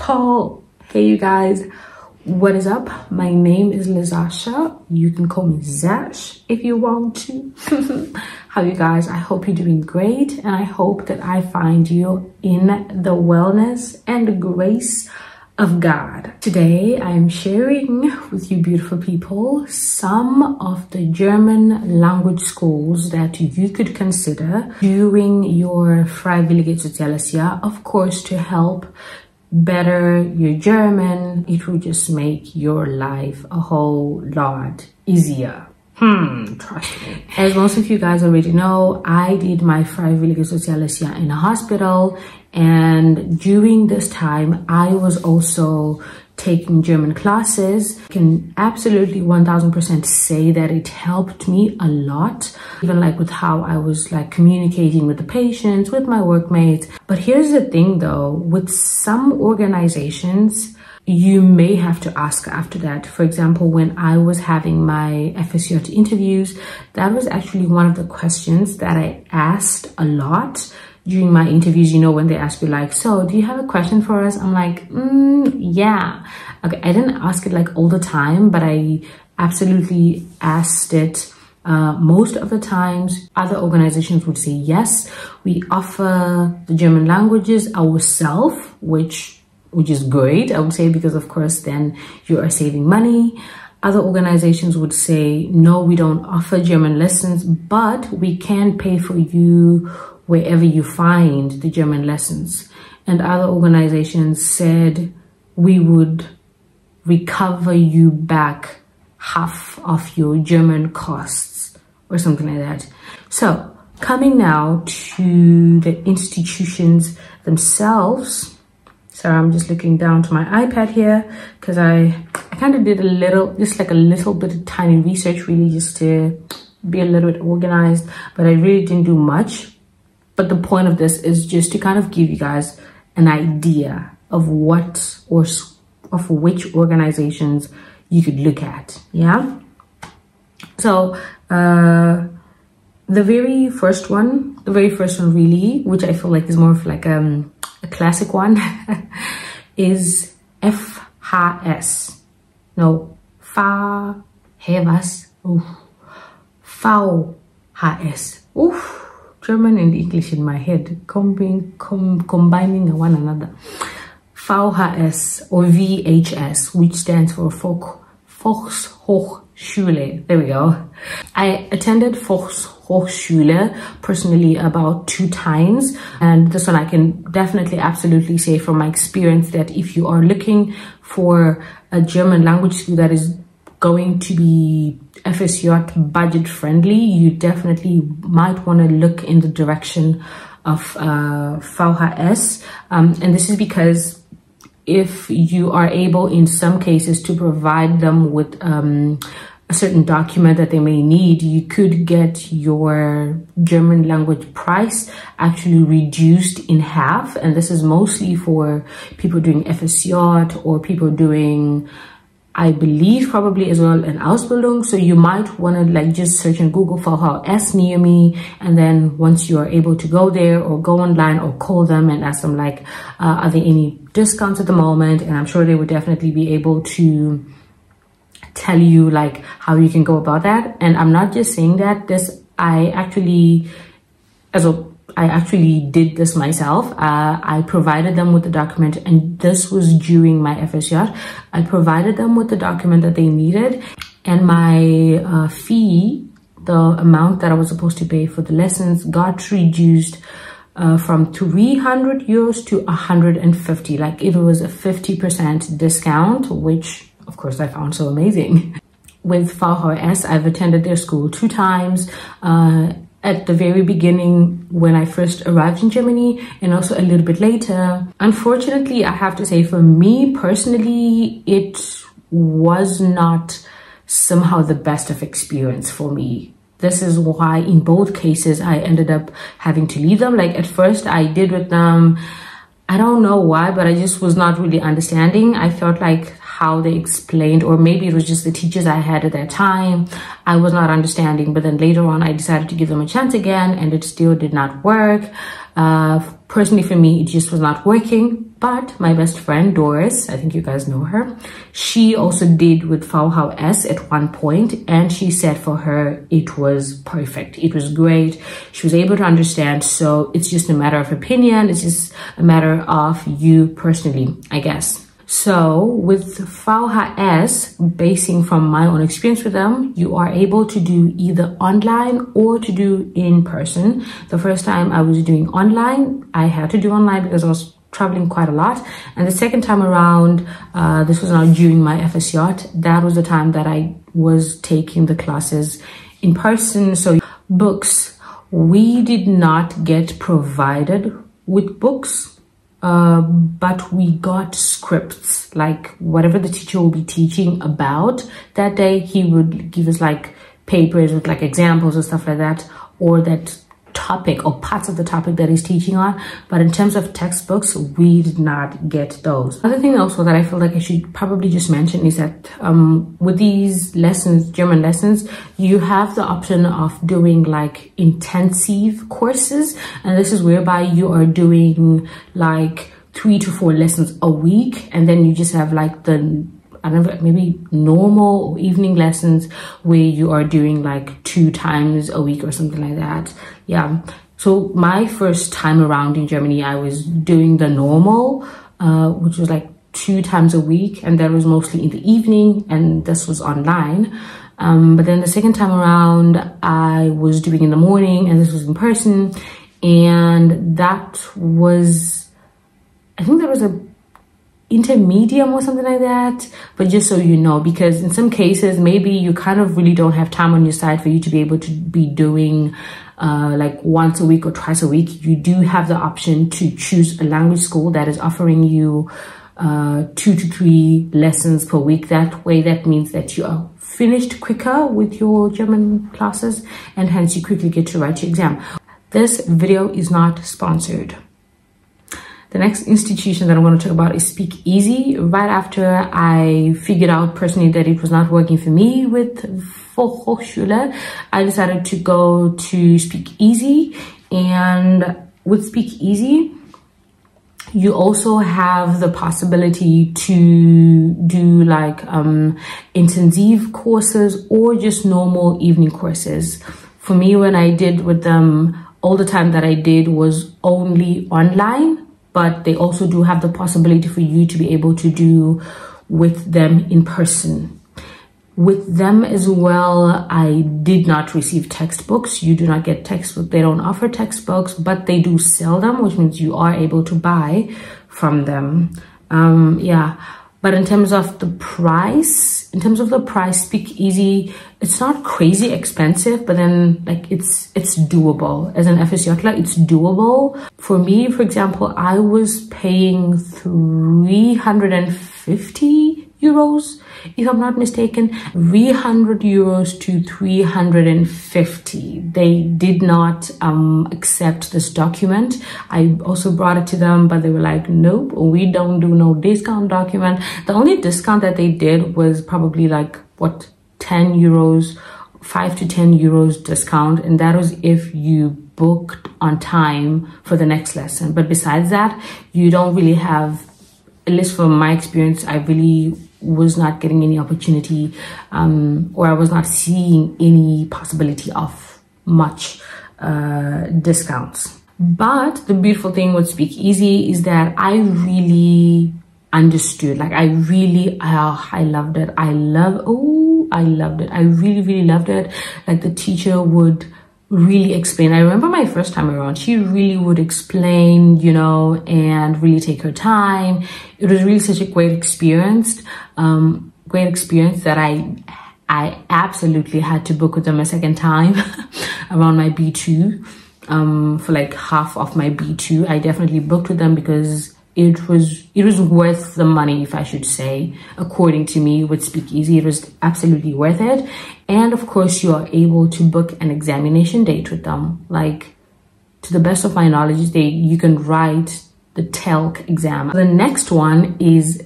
call. Hey you guys, what is up? My name is Lizasha. You can call me Zash if you want to. How you guys? I hope you're doing great, and I hope that I find you in the wellness and the grace of God. Today I am sharing with you beautiful people some of the German language schools that you could consider during your Freiwillige Soziales Jahr, of course, to help better your German. It will just make your life a whole lot easier. Trust me. As most of you guys already know, I did my Freiwillige Soziales Jahr in a hospital, and during this time I was also taking German classes. I can absolutely 1000% say that it helped me a lot, even like with how I was like communicating with the patients, with my workmates. But here's the thing though, with some organizations you may have to ask after that. For example, when I was having my FSJ interviews, that was actually one of the questions that I asked a lot during my interviews. You know, when they ask you like, so do you have a question for us? I'm like, yeah. Okay, I didn't ask it like all the time, but I absolutely asked it most of the times. Other organizations would say, yes, we offer the German languages ourselves, which is great, I would say, because of course then you are saving money. Other organizations would say, no, we don't offer German lessons, but we can pay for you wherever you find the German lessons. And other organizations said, we would recover you back half of your German costs or something like that. So coming now to the institutions themselves. So I'm just looking down to my iPad here because I kind of did a little bit of tiny research, really just to be a little bit organized, but I really didn't do much. But the point of this is just to kind of give you guys an idea of what or of which organizations you could look at. Yeah. So the very first one really, which I feel like is more of like a classic one, is FHS. No, VHS. German and English in my head, combining one another. VHS or VHS, which stands for Volkshochschule. There we go. I attended Volkshochschule personally about 2 times, and this one I can definitely absolutely say from my experience that if you are looking for a German language school that is going to be FSJ budget friendly, you definitely might want to look in the direction of VHS, and this is because if you are able in some cases to provide them with a certain document that they may need, you could get your German language price actually reduced in half. And this is mostly for people doing FSJ or people doing, I believe, probably as well an Ausbildung. So you might want to like just search in Google for VHS near me, and then once you are able to go there or go online or call them and ask them like, are there any discounts at the moment? And I'm sure they would definitely be able to tell you like how you can go about that. And I'm not just saying that, I actually did this myself. I provided them with the document, and this was during my FSJ. I provided them with the document that they needed, and my fee, the amount that I was supposed to pay for the lessons, got reduced from 300 euros to 150. Like it was a 50% discount, which of course I found so amazing. With VHS, I've attended their school 2 times. At the very beginning when I first arrived in Germany, and also a little bit later. Unfortunately, I have to say for me personally, it was not somehow the best of experience for me. This is why in both cases I ended up having to leave them. Like at first I did with them, I don't know why, but I just was not really understanding. I felt like how they explained, or maybe it was just the teachers I had at that time, I was not understanding. But then later on I decided to give them a chance again, and it still did not work. Personally for me, it just was not working. But my best friend, Doris, I think you guys know her, she also did with FSJ at one point, and she said for her, it was perfect. It was great. She was able to understand. So it's just a matter of opinion. It's just a matter of you personally, I guess. So with FSJ, basing from my own experience with them, you are able to do either online or to do in person. The first time I was doing online, I had to do online because I was traveling quite a lot. And the second time around, this was now during my FSJ, that was the time that I was taking the classes in person. So books, we did not get provided with books, but we got scripts, like whatever the teacher will be teaching about that day. He would give us like papers with like examples and stuff like that, or that topic or parts of the topic that he's teaching on. But in terms of textbooks, we did not get those. Another thing also that I feel like I should probably just mention is that with these lessons, German lessons, you have the option of doing like intensive courses, and this is whereby you are doing like 3 to 4 lessons a week, and then you just have like the, I don't know, maybe normal or evening lessons where you are doing like 2 times a week or something like that. Yeah. So my first time around in Germany, I was doing the normal, which was like 2 times a week, and that was mostly in the evening, and this was online. But then the second time around, I was doing in the morning, and this was in person, and that was, I think that was a intermediate or something like that. But just so you know, because in some cases maybe you kind of really don't have time on your side for you to be able to be doing like once a week or twice a week, you do have the option to choose a language school that is offering you 2 to 3 lessons per week. That way, that means that you are finished quicker with your German classes, and hence you quickly get to write your exam. This video is not sponsored. The next institution that I'm going to talk about is SpeakEasy. Right after I figured out personally that it was not working for me with Hochschule, I decided to go to SpeakEasy. And with SpeakEasy, you also have the possibility to do like intensive courses or just normal evening courses. For me, when I did with them, all the time that I did was only online, but they also do have the possibility for you to be able to do with them in person. With them as well, I did not receive textbooks. You do not get textbooks. They don't offer textbooks, but they do sell them, which means you are able to buy from them. Yeah. But in terms of the price, SpeakEasy, it's not crazy expensive, but then like it's doable. As an FSJ, it's doable. For me, for example, I was paying 350 euros, if I'm not mistaken, 300 euros to 350. They did not accept this document. I also brought it to them, but they were like, nope, we don't do no discount document. The only discount that they did was probably like, what, 10 euros, 5 to 10 euros discount. And that was if you booked on time for the next lesson. But besides that, you don't really have, at least from my experience, I really was not getting any opportunity, or I was not seeing any possibility of much discounts. But the beautiful thing with SpeakEasy is that I really understood, like I loved it. I loved it. I really loved it. Like the teacher would really explain. I remember my first time around, she really would explain, you know, and really take her time. It was really such a great experience that I absolutely had to book with them a second time around my B2, for like half of my B2. I definitely booked with them because it was worth the money, if I should say. According to me, with SpeakEasy, it was absolutely worth it. And of course, you are able to book an examination date with them. Like, to the best of my knowledge, you can write the TELC exam. The next one is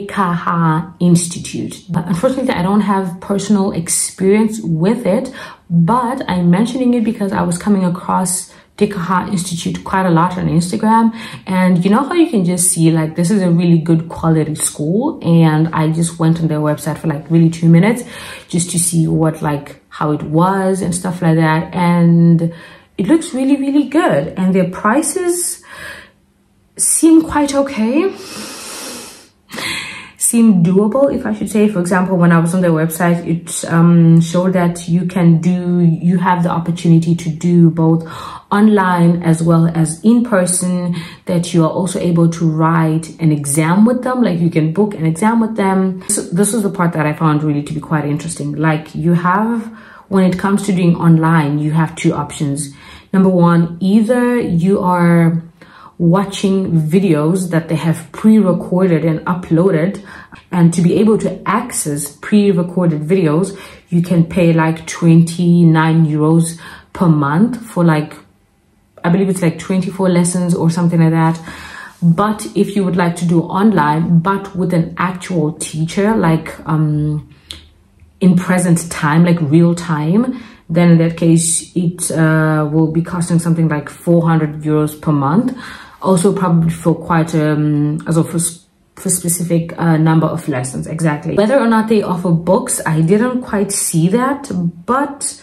Taha Institute. Unfortunately, I don't have personal experience with it, but I'm mentioning it because I was coming across Taha Institute quite a lot on Instagram, and you know how you can just see like this is a really good quality school, and I just went on their website for like really 2 minutes just to see what like how it was and stuff like that, and it looks really, really good, and their prices seem quite okay, seem doable, if I should say. For example, when I was on their website, it showed that you have the opportunity to do both online as well as in person, that you are also able to write an exam with them, like you can book an exam with them. So this was the part that I found really to be quite interesting. Like you have, when it comes to doing online, you have two options. Number one, either you are watching videos that they have pre-recorded and uploaded, and to be able to access pre-recorded videos, you can pay like 29 euros per month for like, I believe it's like 24 lessons or something like that. But if you would like to do online but with an actual teacher, like in present time, like real time, then in that case it will be costing something like 400 euros per month. Also probably for quite for specific number of lessons. Exactly. Whether or not they offer books, I didn't quite see that, but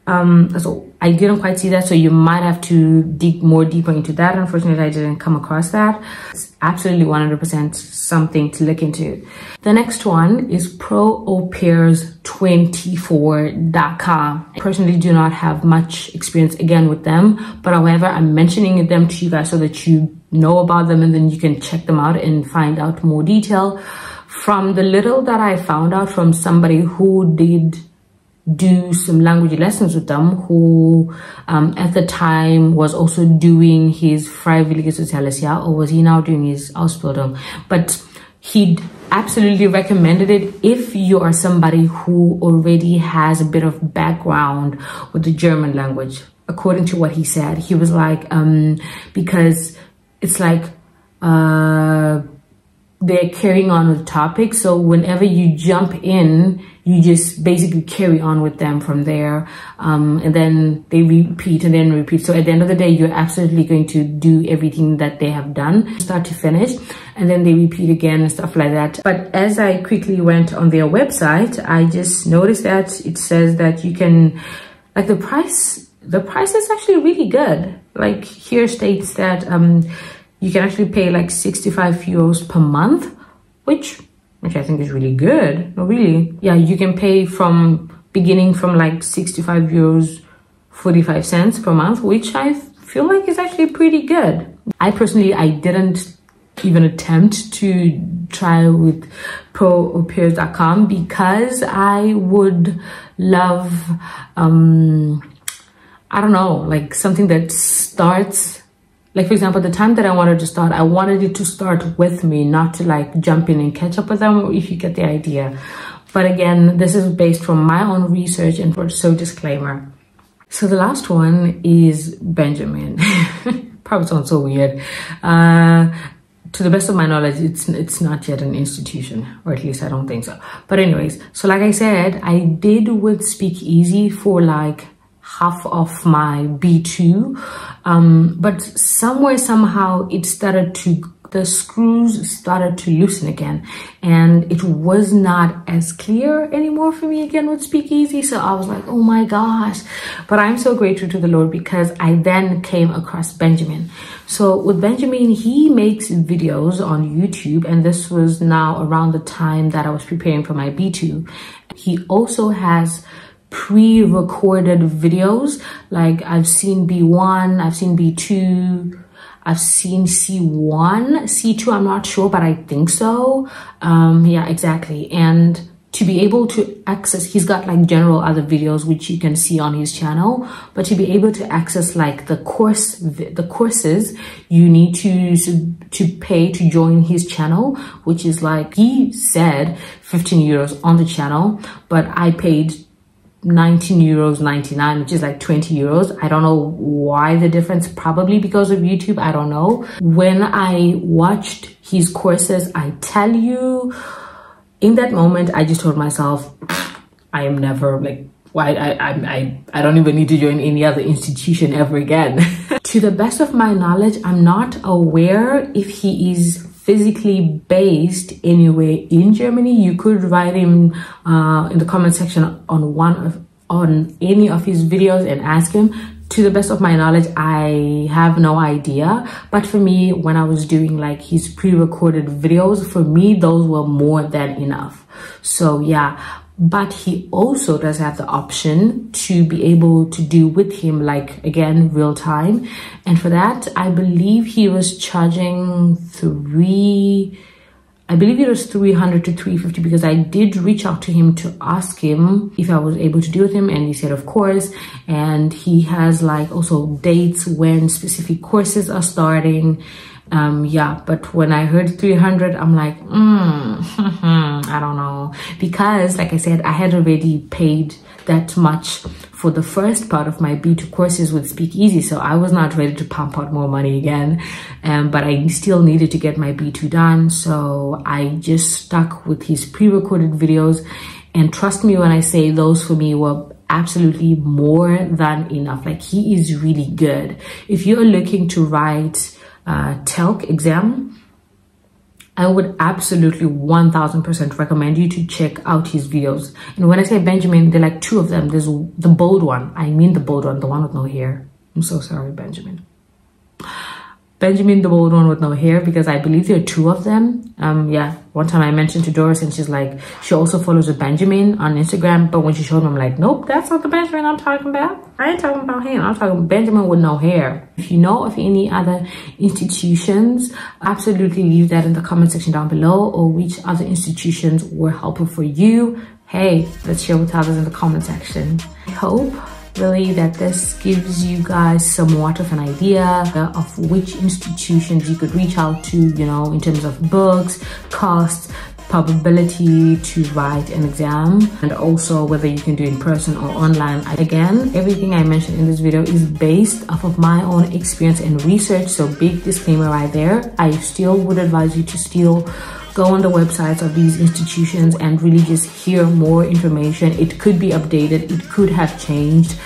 so I didn't quite see that, so you might have to dig more deeper into that. Unfortunately, I didn't come across that. It's absolutely 100% something to look into. The next one is ProOpars24.com. I personally do not have much experience again with them, but however, I'm mentioning them to you guys so that you know about them, and then you can check them out and find out more detail. From the little that I found out from somebody who did do some language lessons with them, who at the time was also doing his Freiwillige Soziales Jahr, or was he now doing his Ausbildung? But he absolutely recommended it if you are somebody who already has a bit of background with the German language. According to what he said, he was like, because it's like they're carrying on with topics, so whenever you jump in, you just basically carry on with them from there, and then they repeat and then repeat. So at the end of the day, you're absolutely going to do everything that they have done, start to finish, and then they repeat again and stuff like that. But as I quickly went on their website, I just noticed that it says that you can, like the price is actually really good. Like here states that you can actually pay like 65 euros per month, which I think is really good. No, really. Yeah, you can pay beginning from like 65 euros 45 cents per month, which I feel like is actually pretty good. I personally, I didn't even attempt to try with ProOpars.com because I would love, I don't know, like something that starts, like for example, the time that I wanted to start, I wanted it to start with me, not to like jump in and catch up with them, if you get the idea. But again, this is based from my own research, and so disclaimer. So the last one is Benjamin. Probably sounds so weird. To the best of my knowledge, it's not yet an institution, or at least I don't think so. But anyways, so like I said, I did with SpeakEasy for like half of my B2, but somehow the screws started to loosen again, and it was not as clear anymore for me again with SpeakEasy. So I was like, oh my gosh. But I'm so grateful to the Lord, because I then came across Benjamin. So with Benjamin, he makes videos on YouTube, and this was now around the time that I was preparing for my B2. He also has pre-recorded videos. Like I've seen B1, I've seen B2, I've seen C1, C2, I'm not sure, but I think so. Yeah, exactly. And to be able to access, he's got like general other videos which you can see on his channel, but to be able to access like the courses, you need to pay to join his channel, which is like, he said 15 euros on the channel, but I paid 19 euros 99, which is like 20 euros. I don't know why the difference, probably because of YouTube, I don't know. When I watched his courses, I tell you, in that moment I just told myself, I am never like, why I don't even need to join any other institution ever again. To the best of my knowledge, I'm not aware if he is physically based anywhere in Germany. You could write him in the comment section on any of his videos and ask him. To the best of my knowledge, I have no idea. But for me, when I was doing like his pre-recorded videos, for me, those were more than enough. So yeah, but he also does have the option to be able to do with him, like again, real time. And for that, I believe he was charging I believe it was 300 to 350, because I did reach out to him to ask him if I was able to do with him, and he said of course. And he has like also dates when specific courses are starting. Yeah, but when I heard 300, I'm like, I don't know, because like I said, I had already paid that much for the first part of my B2 courses with SpeakEasy, so I was not ready to pump out more money again. But I still needed to get my B2 done, so I just stuck with his pre-recorded videos. And trust me when I say those for me were absolutely more than enough. Like, he is really good. If you're looking to write TELC exam, I would absolutely 1000% recommend you to check out his videos. And when I say Benjamin, there are like two of them. There's the bold one. I mean the bold one, the one with no hair. I'm so sorry, Benjamin. Benjamin, the bold one with no hair, because I believe there are two of them. Yeah, one time I mentioned to Doris, and she's like, she also follows a Benjamin on Instagram, but when she showed me, I'm like, nope, that's not the Benjamin I'm talking about. I ain't talking about him. I'm talking Benjamin with no hair. If you know of any other institutions, absolutely leave that in the comment section down below, or which other institutions were helpful for you. Hey, let's share with others in the comment section. I hope really that this gives you guys somewhat of an idea of which institutions you could reach out to, you know, in terms of books, costs, probability to write an exam, and also whether you can do in person or online. Again, everything I mentioned in this video is based off of my own experience and research, so big disclaimer right there. I still would advise you to still go on the websites of these institutions and really just hear more information. It could be updated, it could have changed.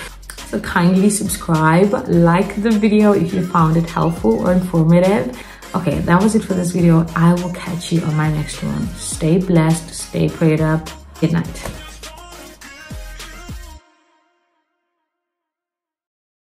So kindly subscribe, like the video if you found it helpful or informative. Okay, that was it for this video. I will catch you on my next one. Stay blessed, stay prayed up. Good night.